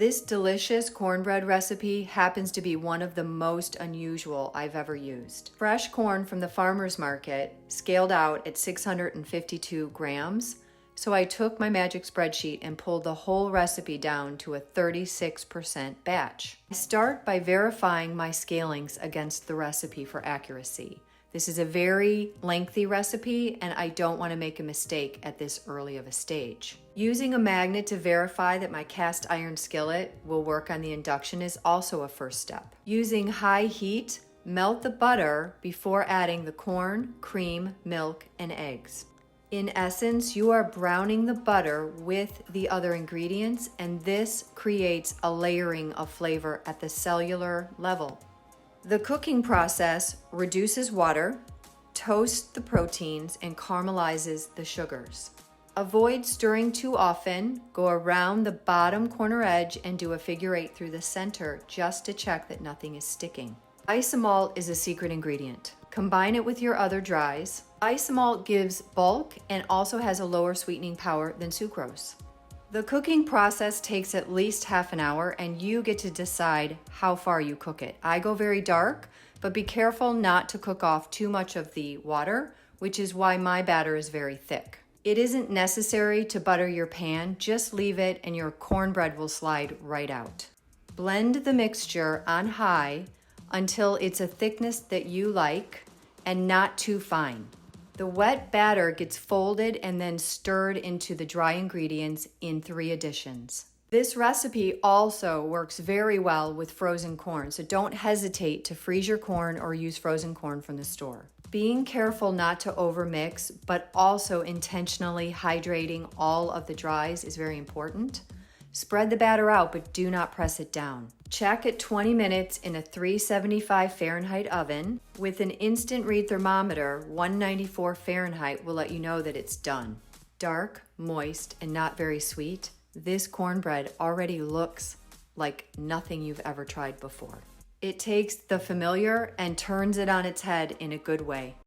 This delicious cornbread recipe happens to be one of the most unusual I've ever used. Fresh corn from the farmer's market, scaled out at 652 grams, so I took my magic spreadsheet and pulled the whole recipe down to a 36% batch. I start by verifying my scalings against the recipe for accuracy. This is a very lengthy recipe, and I don't want to make a mistake at this early of a stage. Using a magnet to verify that my cast iron skillet will work on the induction is also a first step. Using high heat, melt the butter before adding the corn, cream, milk, and eggs. In essence, you are browning the butter with the other ingredients, and this creates a layering of flavor at the cellular level. The cooking process reduces water, toasts the proteins, and caramelizes the sugars. Avoid stirring too often. Go around the bottom corner edge and do a figure 8 through the center just to check that nothing is sticking. Isomalt is a secret ingredient. Combine it with your other dries. Isomalt gives bulk and also has a lower sweetening power than sucrose. The cooking process takes at least half an hour, and you get to decide how far you cook it. I go very dark, but be careful not to cook off too much of the water, which is why my batter is very thick. It isn't necessary to butter your pan, just leave it and your cornbread will slide right out. Blend the mixture on high until it's a thickness that you like and not too fine. The wet batter gets folded and then stirred into the dry ingredients in 3 additions. This recipe also works very well with frozen corn, so don't hesitate to freeze your corn or use frozen corn from the store. Being careful not to overmix, but also intentionally hydrating all of the dries is very important. Spread the batter out, but do not press it down. Check at 20 minutes in a 375 Fahrenheit oven. With an instant read thermometer, 194 Fahrenheit will let you know that it's done. Dark, moist, and not very sweet, this cornbread already looks like nothing you've ever tried before. It takes the familiar and turns it on its head in a good way.